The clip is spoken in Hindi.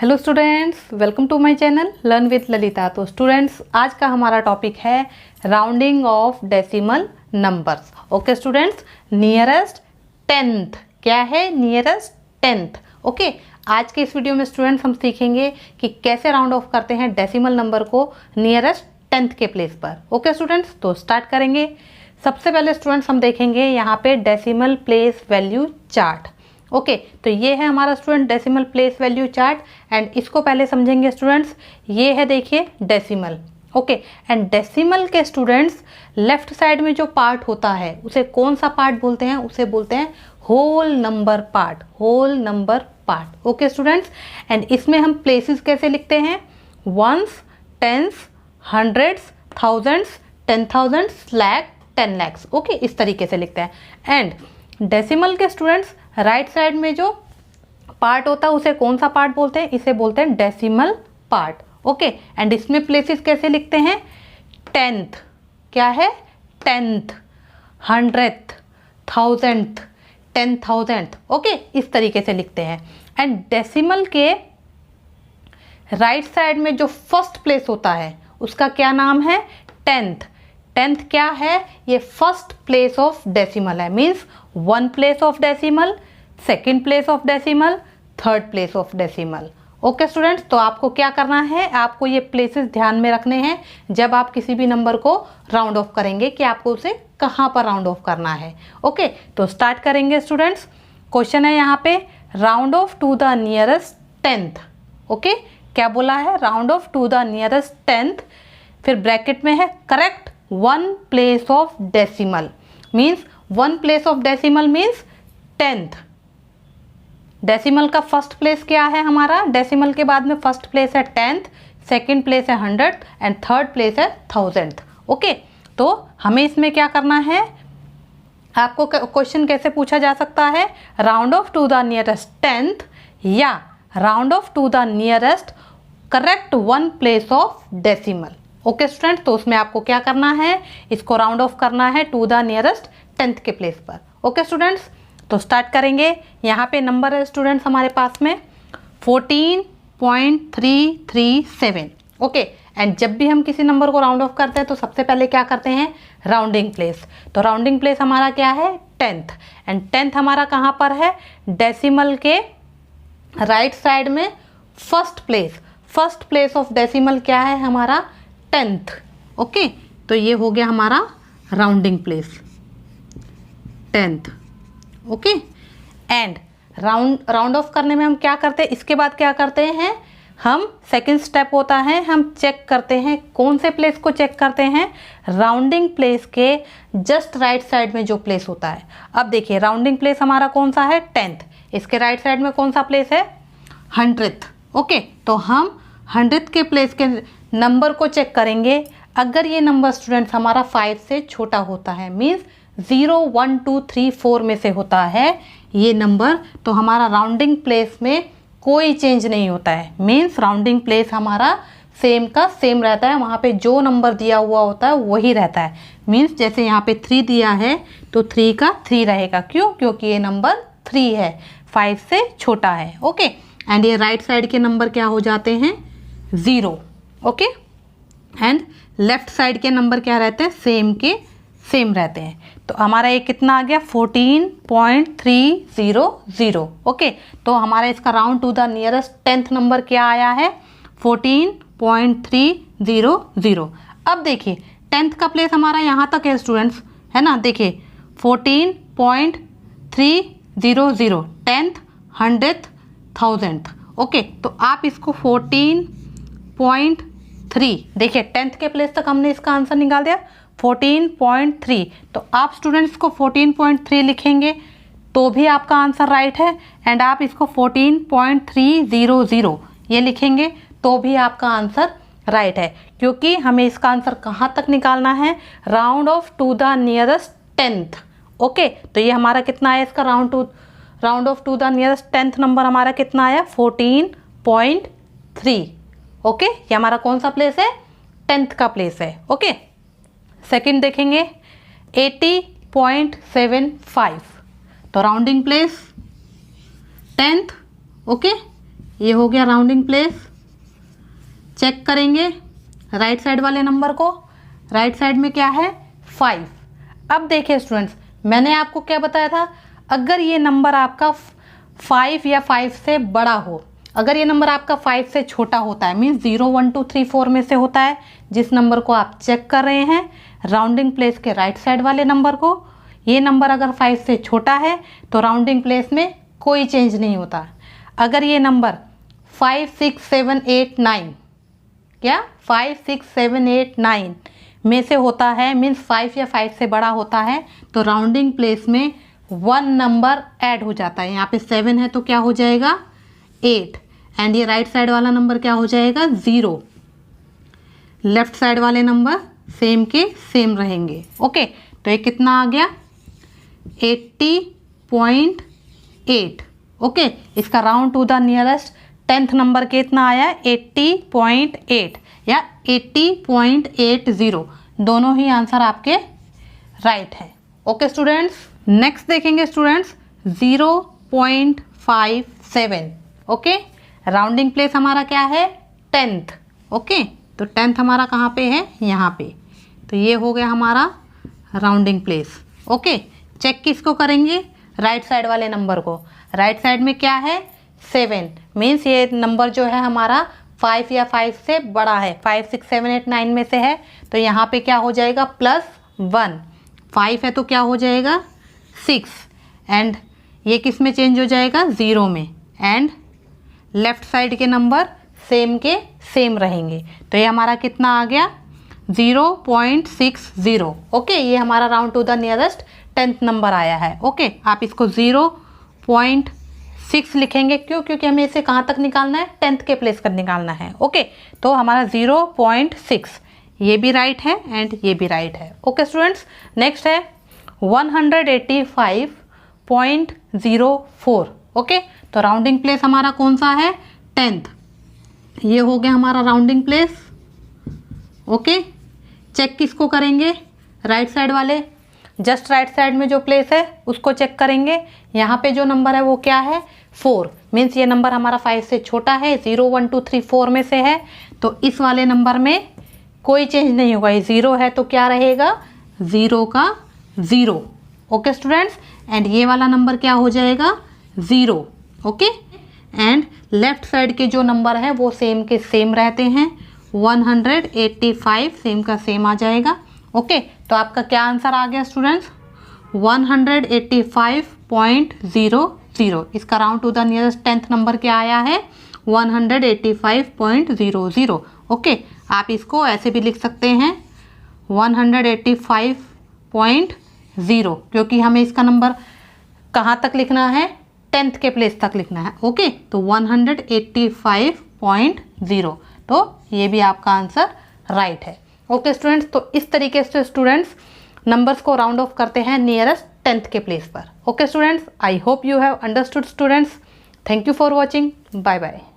Hello students, welcome to my channel learn with Lalita. तो स्टूडेंट्स, आज का हमारा टॉपिक है rounding off decimal numbers. Okay students, nearest tenth क्या है? Nearest tenth. ओके, आज के इस वीडियो में स्टूडेंट्स हम सीखेंगे कि कैसे राउंड ऑफ करते हैं डेसिमल नंबर को नियरेस्ट टेंथ के प्लेस पर। ओके स्टूडेंट्स, तो स्टार्ट करेंगे। सबसे पहले स्टूडेंट्स हम देखेंगे यहाँ पे decimal place value chart. Okay, तो ये है हमारा student decimal place value chart and इसको पहले समझेंगे स्टूडेंट्स। ये है देखिए डेसिमल। ओके, एंड डेसिमल के स्टूडेंट्स लेफ्ट साइड में जो पार्ट होता है उसे कौन सा पार्ट बोलते हैं? उसे बोलते हैं whole number part. Whole number part. Okay students, and इसमें हम प्लेसेस कैसे लिखते हैं? Ones, tens, hundreds, thousands, 10,000, lakh, 10 lakhs। Okay, इस तरीके से लिखते हैं। एंड डेसिमल के स्टूडेंट्स राइट साइड में जो पार्ट होता है उसे कौन सा पार्ट बोलते हैं? इसे बोलते हैं डेसिमल पार्ट। ओके, एंड इसमें प्लेसेस कैसे लिखते हैं? टेंथ क्या है? Tenth, hundred, thousand, 10,000। ओके, इस तरीके से लिखते हैं। एंड डेसिमल के राइट साइड में जो फर्स्ट प्लेस होता है उसका क्या नाम है? टेंथ। टेंथ क्या है? ये फर्स्ट प्लेस ऑफ डेसिमल है। Means one place of decimal, second place of decimal, third place of decimal. Okay students, तो आपको क्या करना है? आपको ये प्लेसेस ध्यान में रखने हैं जब आप किसी भी नंबर को राउंड ऑफ करेंगे कि आपको उसे कहाँ पर राउंड ऑफ करना है। ओके, तो स्टार्ट करेंगे स्टूडेंट्स। क्वेश्चन है यहाँ पे round off to the nearest tenth. Okay, क्या बोला है? Round off to the nearest tenth, फिर ब्रैकेट में है correct one place of decimal. Means one place of decimal means tenth. Decimal का फर्स्ट प्लेस क्या है हमारा? डेसिमल के बाद में फर्स्ट प्लेस है टेंथ, सेकेंड प्लेस है हंड्रेड एंड थर्ड प्लेस है थाउजेंड। ओके, तो हमें इसमें क्या करना है? आपको क्वेश्चन कैसे पूछा जा सकता है? Round off to the nearest tenth या round off to the nearest correct one place of decimal. Okay student, तो उसमें आपको क्या करना है? इसको राउंड ऑफ करना है टू द नियरेस्ट टेंथ के प्लेस पर। ओके स्टूडेंट्स, तो स्टार्ट करेंगे। यहाँ पे नंबर है स्टूडेंट्स हमारे पास में 14.337। ओके, एंड जब भी हम किसी नंबर को राउंड ऑफ करते हैं तो सबसे पहले क्या करते हैं? Rounding place. तो राउंडिंग प्लेस हमारा क्या है? टेंथ। एंड टेंथ हमारा कहाँ पर है? डेसिमल के राइट साइड में first place. First place of decimal क्या है हमारा? टेंथ। ओके, तो ये हो गया हमारा rounding place tenth. Okay, and round of करने में हम क्या करते हैं? इसके बाद क्या करते हैं हम? सेकंड स्टेप होता है, हम चेक करते हैं। कौन से प्लेस को चेक करते हैं? राउंडिंग प्लेस के जस्ट राइट साइड में जो प्लेस होता है। अब देखिए राउंडिंग प्लेस हमारा कौन सा है? टेंथ। इसके राइट साइड में कौन सा प्लेस है? हंड्रेड। ओके, तो हम हंड्रेड के प्लेस के नंबर को चेक करेंगे। अगर ये नंबर स्टूडेंट्स हमारा 5 से छोटा होता है, मीन्स 0, 1, 2, 3, 4 में से होता है ये नंबर, तो हमारा राउंडिंग प्लेस में कोई चेंज नहीं होता है। मीन्स राउंडिंग प्लेस हमारा सेम का सेम रहता है। वहाँ पे जो नंबर दिया हुआ होता है वही रहता है। मीन्स जैसे यहाँ पे 3 दिया है तो 3 का 3 रहेगा। क्यों? क्योंकि ये नंबर 3 है, 5 से छोटा है। ओके, एंड ये राइट साइड के नंबर क्या हो जाते हैं? 0। ओके, एंड लेफ्ट साइड के नंबर क्या रहते हैं? सेम के सेम रहते हैं। तो हमारा ये कितना आ गया? 14.300। ओके, तो हमारा इसका round to the nearest tenth number क्या आया है? 14.300। अब देखिए टेंथ का प्लेस हमारा यहाँ तक है स्टूडेंट्स, है ना? देखिए 14.300 टेंथ, हंड्रेड, थाउजेंड। ओके, तो आप इसको 14.3 देखिए टेंथ के प्लेस तक हमने इसका आंसर निकाल दिया 14.3। तो आप स्टूडेंट्स को 14.3 लिखेंगे तो भी आपका आंसर राइट है। एंड आप इसको 14.300 ये लिखेंगे तो भी आपका आंसर राइट है, क्योंकि हमें इसका आंसर कहाँ तक निकालना है? Round off to the nearest tenth. Okay, तो ये हमारा कितना है? इसका round off to the nearest tenth number हमारा कितना आया? 14.3। ओके, ये हमारा कौन सा प्लेस है? टेंथ का प्लेस है। ओके, सेकंड देखेंगे 80.75। तो राउंडिंग प्लेस टेंथ। ओके, ये हो गया राउंडिंग प्लेस। चेक करेंगे राइट साइड वाले नंबर को, राइट साइड में क्या है 5। अब देखिए स्टूडेंट्स, मैंने आपको क्या बताया था, अगर ये नंबर आपका 5 या 5 से बड़ा हो, अगर ये नंबर आपका 5 से छोटा होता है, मीन्स 0 1 2 3 4 में से होता है, जिस नंबर को आप चेक कर रहे हैं राउंडिंग प्लेस के राइट साइड वाले नंबर को, ये नंबर अगर 5 से छोटा है तो राउंडिंग प्लेस में कोई चेंज नहीं होता। अगर ये नंबर 5 6 7 8 9, क्या 5 6 7 8 9 में से होता है, मीन्स 5 या 5 से बड़ा होता है, तो राउंडिंग प्लेस में 1 नंबर ऐड हो जाता है। यहाँ पे 7 है तो क्या हो जाएगा 8, एंड ये राइट साइड वाला नंबर क्या हो जाएगा 0। लेफ्ट साइड वाले नंबर सेम के सेम रहेंगे। ओके, तो ये कितना आ गया 80.8। ओके, इसका round to the nearest 10th number कितना आया 80.8 या 80.80, दोनों ही आंसर आपके राइट है। ओके स्टूडेंट्स, नेक्स्ट देखेंगे स्टूडेंट्स 0.57। ओके, राउंडिंग प्लेस हमारा क्या है 10th। ओके, तो 10th हमारा कहाँ पे है, यहाँ पे, तो ये हो गया हमारा राउंडिंग प्लेस। ओके, चेक किसको करेंगे, राइट साइड वाले नंबर को। राइट साइड में क्या है 7, मीन्स ये नंबर जो है हमारा 5 या 5 से बड़ा है, 5 6 7 8 9 में से है, तो यहाँ पे क्या हो जाएगा +1। 5 है तो क्या हो जाएगा 6, एंड ये किस में चेंज हो जाएगा 0 में, एंड लेफ्ट साइड के नंबर सेम के सेम रहेंगे। तो ये हमारा कितना आ गया 0.60। ओके, ये हमारा round to the nearest 10th number आया है। ओके, आप इसको 0.6 लिखेंगे, क्यों, क्योंकि हमें इसे कहाँ तक निकालना है 10th के प्लेस कर निकालना है। ओके, तो हमारा 0.6, ये भी राइट है एंड ये भी राइट है। ओके स्टूडेंट्स, नेक्स्ट है 185.04। ओके, तो राउंडिंग प्लेस हमारा कौन सा है 10th, ये हो गया हमारा राउंडिंग प्लेस। ओके, चेक किसको करेंगे, राइट साइड वाले, जस्ट राइट साइड में जो प्लेस है उसको चेक करेंगे। यहाँ पे जो नंबर है वो क्या है 4, मीन्स ये नंबर हमारा 5 से छोटा है, 0 1 2 3 4 में से है, तो इस वाले नंबर में कोई चेंज नहीं होगा। ये 0 है तो क्या रहेगा 0 का 0। ओके स्टूडेंट्स, एंड ये वाला नंबर क्या हो जाएगा 0। ओके, एंड लेफ्ट साइड के जो नंबर है वो सेम के सेम रहते हैं, 185 सेम का सेम आ जाएगा। ओके, तो आपका क्या आंसर आ गया स्टूडेंट्स 185.00। इसका round to the nearest 10th number क्या आया है 185.00। ओके, आप इसको ऐसे भी लिख सकते हैं 185.0, क्योंकि हमें इसका नंबर कहाँ तक लिखना है 10th के प्लेस तक लिखना है। ओके, तो 185.0, तो ये भी आपका आंसर राइट है। ओके स्टूडेंट्स, तो इस तरीके से स्टूडेंट्स नंबर्स को राउंड ऑफ करते हैं नियरेस्ट 10th के प्लेस पर। Okay students, I hope you have understood students. Thank you for watching, bye bye.